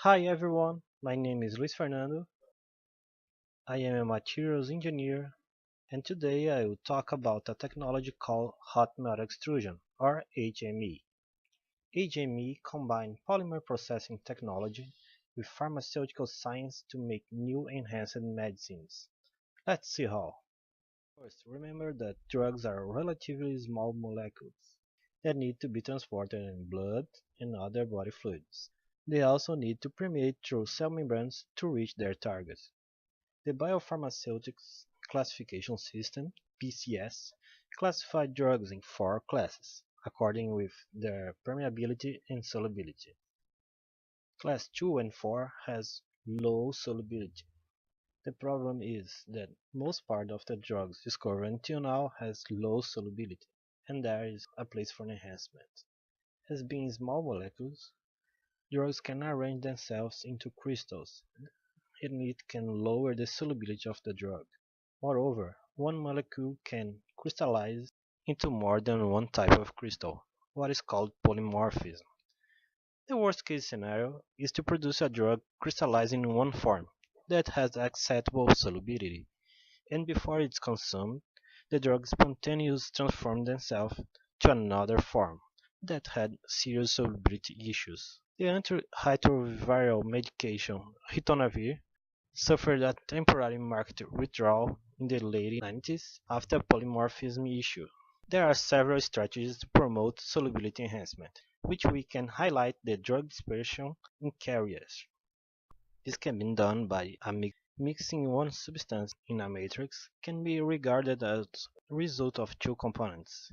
Hi everyone, my name is Luis Fernando. I am a materials engineer and today I will talk about a technology called Hot Melt Extrusion or HME. HME combines polymer processing technology with pharmaceutical science to make new enhanced medicines. Let's see how. First, remember that drugs are relatively small molecules that need to be transported in blood and other body fluids. They also need to permeate through cell membranes to reach their target. The Biopharmaceutics Classification System (BCS) classified drugs in four classes, according with their permeability and solubility. Class 2 and 4 has low solubility. The problem is that most part of the drugs discovered until now has low solubility, and there is a place for enhancement. As being small molecules, drugs can arrange themselves into crystals, and it can lower the solubility of the drug. Moreover, one molecule can crystallize into more than one type of crystal, what is called polymorphism. The worst case scenario is to produce a drug crystallizing in one form that has acceptable solubility, and before it's consumed, the drug spontaneously transforms itself to another form that had serious solubility issues. The antiretroviral medication ritonavir suffered a temporary market withdrawal in the late 90s after polymorphism issue. There are several strategies to promote solubility enhancement, which we can highlight the drug dispersion in carriers. This can be done by mixing one substance in a matrix can be regarded as a result of two components,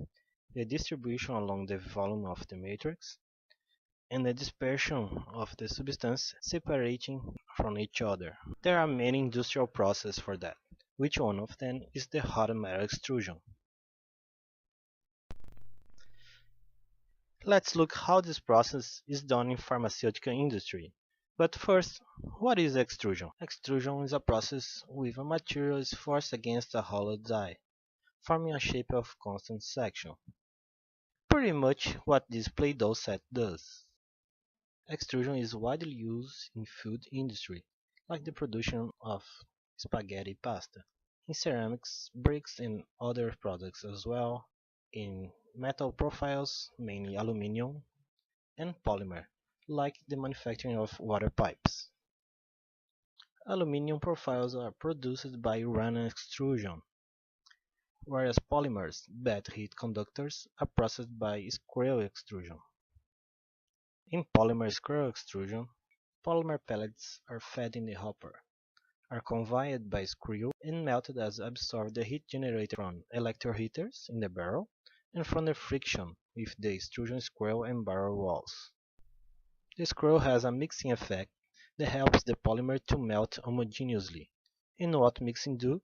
the distribution along the volume of the matrix and the dispersion of the substance separating from each other. There are many industrial processes for that, which one of them is the hot melt extrusion. Let's look how this process is done in pharmaceutical industry. But first, what is extrusion? Extrusion is a process with a material is forced against a hollow die, forming a shape of constant section. Pretty much what this Play-Doh set does. Extrusion is widely used in food industry, like the production of spaghetti pasta, in ceramics, bricks and other products as well, in metal profiles, mainly aluminum, and polymer, like the manufacturing of water pipes. Aluminum profiles are produced by random extrusion, whereas polymers, bad heat conductors, are processed by screw extrusion. In polymer screw extrusion, polymer pellets are fed in the hopper, are conveyed by screw and melted as absorb the heat generated from electroheaters in the barrel and from the friction with the extrusion screw and barrel walls. The screw has a mixing effect that helps the polymer to melt homogeneously. And what mixing do?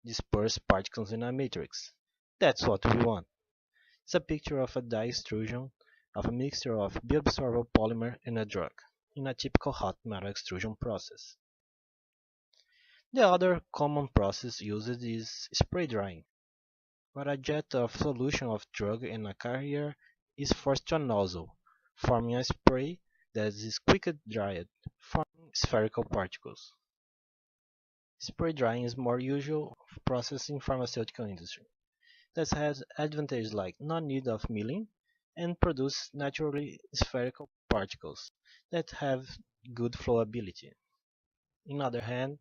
Disperse particles in a matrix. That's what we want. It's a picture of a die extrusion of a mixture of bioabsorbable polymer and a drug in a typical hot metal extrusion process. The other common process used is spray drying, where a jet of solution of drug in a carrier is forced to a nozzle, forming a spray that is quickly dried, forming spherical particles. Spray drying is more usual process in pharmaceutical industry that has advantages like no need of milling and produce naturally spherical particles that have good flowability. On the other hand,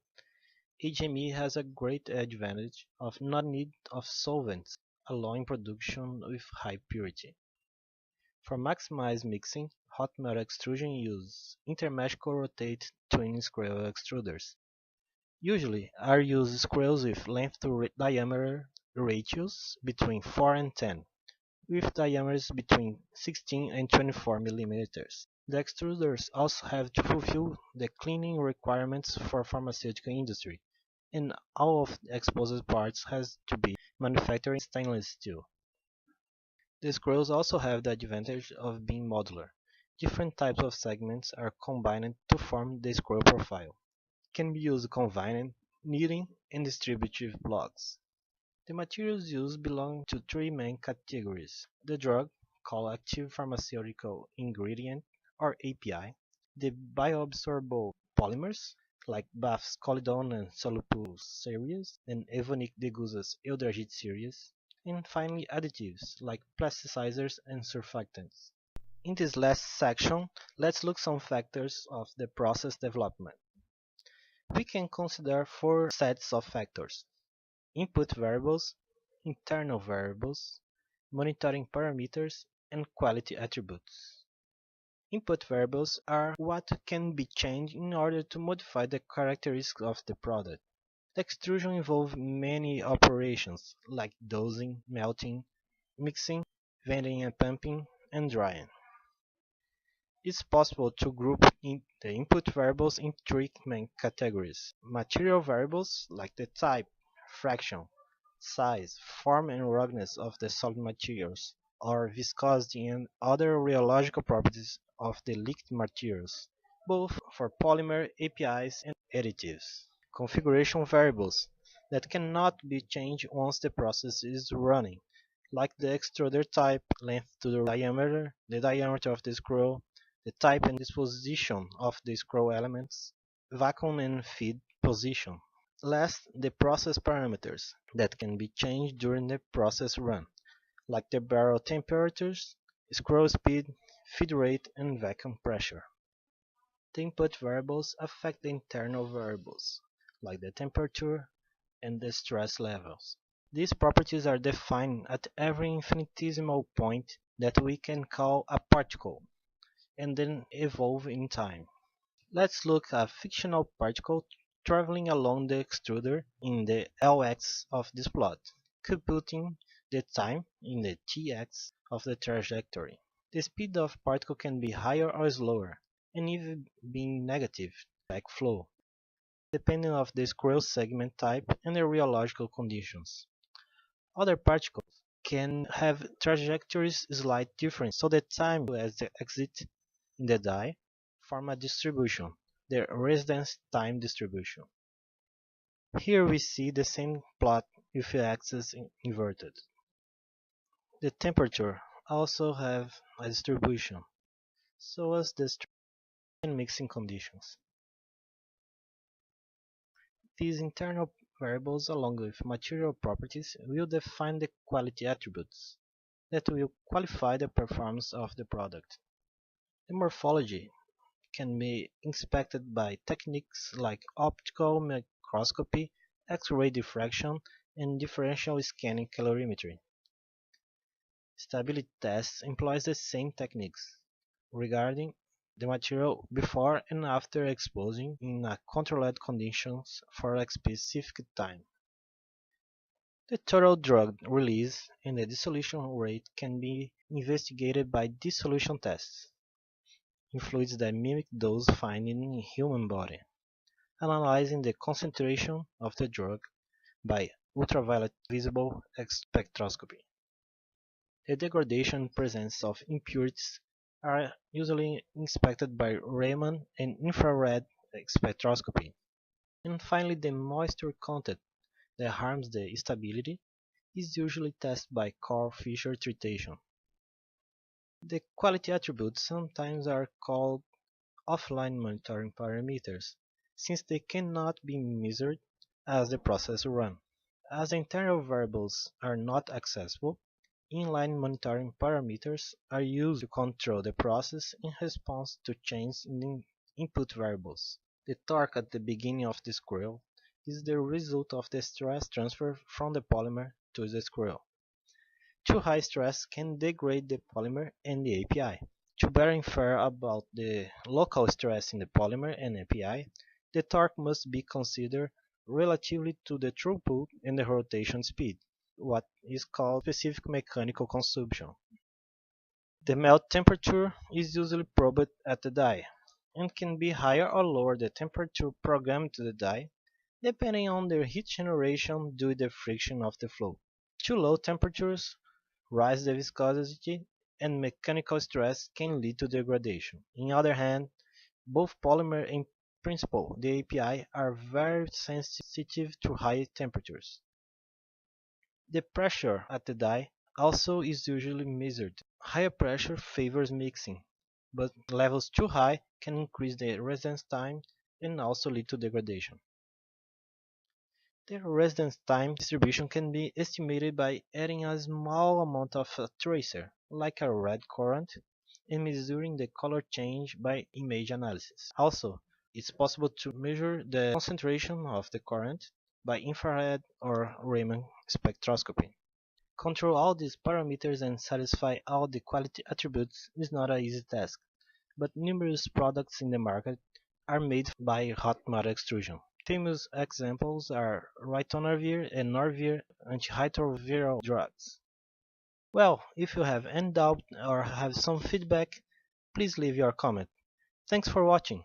HME has a great advantage of no need of solvents, allowing production with high purity. For maximized mixing, hot metal extrusion uses intermesh rotate twin screw extruders. Usually are used screws with length to diameter ratios between 4 and 10, with diameters between 16 and 24 millimeters. The extruders also have to fulfill the cleaning requirements for pharmaceutical industry, and all of the exposed parts has to be manufactured in stainless steel. The screws also have the advantage of being modular. Different types of segments are combined to form the screw profile. It can be used combined, kneading, and distributive blocks. The materials used belong to three main categories: the drug, called active pharmaceutical ingredient or API, The bioabsorbable polymers, like BAF's Colidone and Solupo series, and Evonik Degusa's Eudragit series, and finally additives, like plasticizers and surfactants. In this last section, let's look some factors of the process development. We can consider four sets of factors: input variables, internal variables, monitoring parameters, and quality attributes. Input variables are what can be changed in order to modify the characteristics of the product. The extrusion involves many operations like dosing, melting, mixing, venting and pumping, and drying. It's possible to group in the input variables in three main categories: material variables like the type, fraction, size, form and ruggedness of the solid materials, or viscosity and other rheological properties of the liquid materials, both for polymer, APIs, and additives. Configuration variables that cannot be changed once the process is running, like the extruder type, length to the diameter of the screw, the type and disposition of the screw elements, vacuum and feed position. Last, the process parameters that can be changed during the process run, like the barrel temperatures, screw speed, feed rate, and vacuum pressure. The input variables affect the internal variables, like the temperature and the stress levels. These properties are defined at every infinitesimal point that we can call a particle, and then evolve in time. Let's look at a fictional particle traveling along the extruder in the L-axis of this plot, computing the time in the t-axis of the trajectory. The speed of particle can be higher or slower, and even being negative, like flow, depending on the screw segment type and the rheological conditions. Other particles can have trajectories slightly different, so the time as they exit in the die form a distribution, the residence time distribution. Here we see the same plot with the axis inverted. The temperature also have a distribution, so as the and mixing conditions. These internal variables along with material properties will define the quality attributes that will qualify the performance of the product. The morphology can be inspected by techniques like optical microscopy, X-ray diffraction, and differential scanning calorimetry. Stability tests employs the same techniques regarding the material before and after exposing in a controlled conditions for a specific time. The total drug release and the dissolution rate can be investigated by dissolution tests in fluids that mimic those found in the human body, analyzing the concentration of the drug by ultraviolet visible spectroscopy. The degradation and presence of impurities are usually inspected by Raman and infrared spectroscopy. And finally, the moisture content that harms the stability is usually tested by core-Fisher titration. The quality attributes sometimes are called offline monitoring parameters, since they cannot be measured as the process runs. As the internal variables are not accessible, inline monitoring parameters are used to control the process in response to changes in the input variables. The torque at the beginning of the screw is the result of the stress transfer from the polymer to the screw. Too high stress can degrade the polymer and the API. To better infer about the local stress in the polymer and API, the torque must be considered relatively to the throughput and the rotation speed, what is called specific mechanical consumption. The melt temperature is usually probed at the die, and can be higher or lower the temperature programmed to the die, depending on the heat generation due to the friction of the flow. Too low temperatures rise the viscosity, and mechanical stress can lead to degradation. On the other hand, both polymer and principle, the API, are very sensitive to high temperatures. The pressure at the die also is usually measured. Higher pressure favors mixing, but levels too high can increase the residence time and also lead to degradation. The residence time distribution can be estimated by adding a small amount of a tracer, like a red current, and measuring the color change by image analysis. Also, it's possible to measure the concentration of the current by infrared or Raman spectroscopy. Control all these parameters and satisfy all the quality attributes is not an easy task, but numerous products in the market are made by hot melt extrusion. Famous examples are ritonavir and Norvir antiretroviral drugs. Well, if you have any doubt or have some feedback, please leave your comment. Thanks for watching.